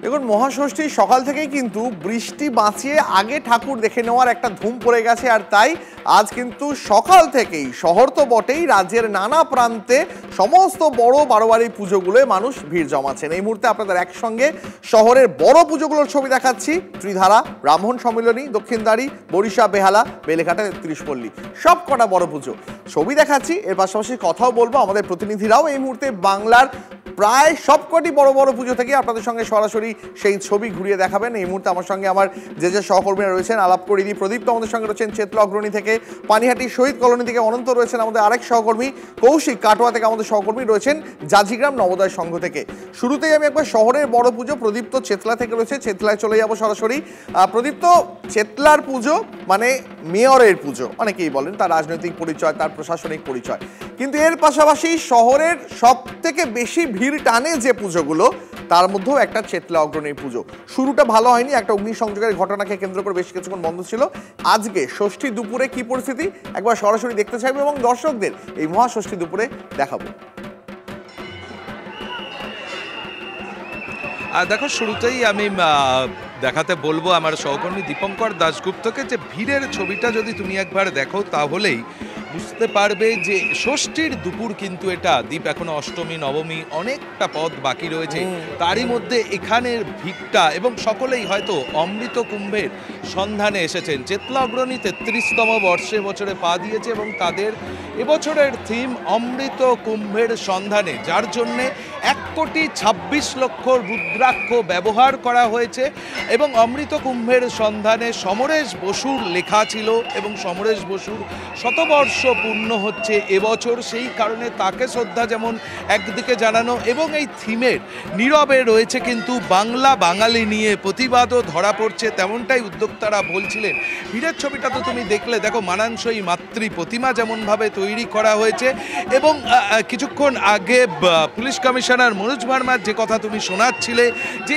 দেখুন, মহাষষ্ঠী সকাল থেকেই কিন্তু বৃষ্টি বাঁচিয়ে আগে ঠাকুর দেখে নেওয়ার একটা ধুম পড়ে গেছে। আর তাই আজ কিন্তু সকাল থেকেই শহর তো বটেই, রাজ্যের নানা প্রান্তে সমস্ত বড় বারোয়ারি পুজোগুলোয় মানুষ ভিড় জমাচ্ছেন। এই মুহূর্তে আপনাদের একসঙ্গে শহরের বড় পুজোগুলোর ছবি দেখাচ্ছি। ত্রিধারা, ব্রাহ্মণ সম্মিলনী, দক্ষিণদ্বারী, বরিশা, বেহালা, বেলেঘাটা, ৩৩ পল্লী, সব কটা বড় পুজো ছবি দেখাচ্ছি। এর পাশাপাশি কথাও বলবো আমাদের প্রতিনিধিরাও এই মুহূর্তে বাংলার প্রায় সবকটি বড় বড় পুজো থেকে আপনাদের সঙ্গে সরাসরি সেই ছবি ঘুরিয়ে দেখাবেন। এই মুহূর্তে আমার সঙ্গে আমার যে সহকর্মীরা রয়েছেন আলাপ করিয়ে দিই। প্রদীপ তো আমাদের সঙ্গে রয়েছেন চেতলা অগ্রণী থেকে, পানিহাটি শহীদ কলোনি থেকে অনন্ত রয়েছেন আমাদের আরেক সহকর্মী, কৌশিক কাটোয়া থেকে আমাদের সহকর্মী রয়েছেন, জাজিগ্রাম নবোদয় সংঘ থেকে। শুরুতেই আমি একবার শহরের বড় পুজো, প্রদীপ তো চেতলা থেকে রয়েছে, চেতলায় চলে যাবো সরাসরি। প্রদীপ তো চেতলার পুজো মানে মেয়রের পুজো অনেকেই বলেন, তার রাজনৈতিক পরিচয়, তার প্রশাসনিক পরিচয়, কিন্তু এর পাশাপাশি শহরের সব থেকে বেশি ভিড় টানে যে পুজোগুলো তার মধ্যেও একটা চেতলা অগ্রণীর পুজো। শুরুটা ভালো হয়নি, একটা অগ্নিসংযোগের ঘটনাকে কেন্দ্র করে বেশ কিছুক্ষণ বন্ধ ছিল। আজকে ষষ্ঠী দুপুরে কি পরিস্থিতি একবার সরাসরি দেখতে চাইবো এবং দর্শকদের এই মহাষষ্ঠী দুপুরে দেখাবো। দেখো, শুরুতেই আমি দেখাতে বলবো আমার সহকর্মী দীপঙ্কর দাশগুপ্তকে যে ভিড়ের ছবিটা যদি তুমি একবার দেখো তাহলেই বুঝতে পারবে যে ষষ্ঠীর দুপুর কিন্তু এটা। দ্বীপ এখনো অষ্টমী, নবমী, অনেকটা পথ বাকি রয়েছে। তারই মধ্যে এখানের ভিড়টা, এবং সকলেই হয়তো অমৃত কুম্ভের সন্ধানে এসেছেন। চেতলা অগ্রণী ৩৩তম বছরে পা দিয়েছে এবং তাদের এবছরের থিম অমৃত কুম্ভের সন্ধানে, যার জন্যে ১,২৬,০০,০০০ রুদ্রাক্ষ ব্যবহার করা হয়েছে। এবং অমৃত কুম্ভের সন্ধানে সমরেশ বসুর লেখা ছিল এবং সমরেশ বসুর শতবর্ষ পূর্ণ হচ্ছে এবছর। সেই কারণে তাকে শ্রদ্ধা যেমন একদিকে জানানো, এবং এই থিমের নীরবে রয়েছে কিন্তু বাংলা বাঙালি নিয়ে প্রতিবাদও ধরা পড়ছে, তেমনটাই উদ্যোক্তারা বলছিলেন। ভিড়ের ছবিটা তো তুমি দেখলে, দেখো মানানসই মাতৃ প্রতিমা যেমনভাবে তৈরি করা হয়েছে। এবং কিছুক্ষণ আগে পুলিশ কমিশনার মনোজ ভার্মার যে কথা তুমি শোনাচ্ছিলে,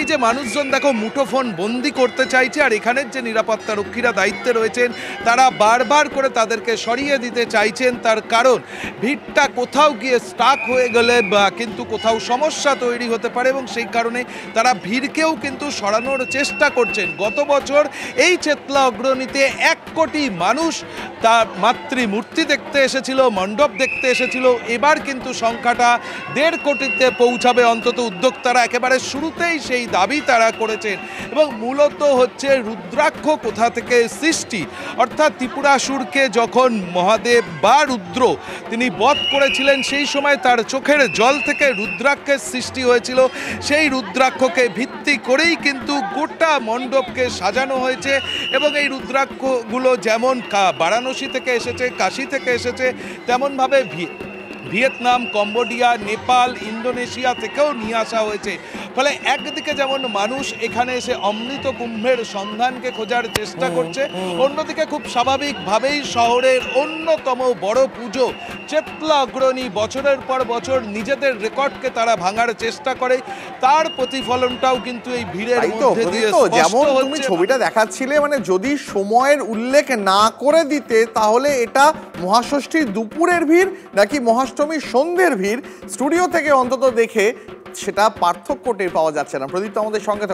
যে মানুষজন দেখো মুঠোফোন বন্দি করতে চাইছে, আর এখানের যে নিরাপত্তা রক্ষীরা দায়িত্বে রয়েছেন তারা বারবার করে তাদেরকে সরিয়ে দিতে চাইছেন। তার কারণ ভিড়টা কোথাও গিয়ে স্টাক হয়ে গেলে কিন্তু কোথাও সমস্যা তৈরি হতে পারে, এবং সেই কারণে তারা ভিড়কেও কিন্তু সরানোর চেষ্টা করছেন। গত বছর এই চেতলা অগ্রণীতে ১ কোটি মানুষ তার মাতৃমূর্তি দেখতে এসেছিল, মণ্ডপ দেখতে এসেছিল। এবার কিন্তু সংখ্যাটা ১.৫ কোটিতে পৌঁছাবে অন্তত। উদ্যোক্তারা একেবারে শুরুতেই সেই দাবি তারা করেছেন, এবং মূলত হচ্ছে রুদ্রাক্ষ কোথা থেকে সৃষ্টি, অর্থাৎ ত্রিপুরাসুরকে যখন মহাদেব বা রুদ্র তিনি বধ করেছিলেন, সেই সময় তার চোখের জল থেকে রুদ্রাক্ষের সৃষ্টি হয়েছিল। সেই রুদ্রাক্ষকে ভিত্তি করেই কিন্তু গোটা মণ্ডপকে সাজানো হয়েছে। এবং এই রুদ্রাক্ষগুলো যেমন বারাণসী থেকে এসেছে, কাশী থেকে এসেছে, তেমনভাবে ভিয়েতনাম, কম্বোডিয়া, নেপাল, ইন্দোনেশিয়া থেকেও নিয়ে আসা হয়েছে। ফলে একদিকে যেমন মানুষ এখানে এসে অমৃত কুম্ভের সন্ধানকে খোঁজার চেষ্টা করছে, অন্যদিকে খুব স্বাভাবিকভাবেই শহরের অন্যতম বড় পুজো চেতলা অগ্রণী বছরের পর বছর নিজেদের রেকর্ডকে তারা ভাঙার চেষ্টা করে, তার প্রতিফলনটাও কিন্তু এই ভিড়ের মধ্যে দিয়ে যেমন তুমি ছবিটা দেখাচ্ছিলে, মানে যদি সময়ের উল্লেখ না করে দিতে তাহলে এটা মহাষষ্ঠীর দুপুরের ভিড় নাকি মহাষ্টমীর সন্ধ্যের ভিড়, স্টুডিও থেকে অন্তত দেখে সেটা পার্থক্য টের পাওয়া যাচ্ছে না। প্রদীপ তো আমাদের সঙ্গে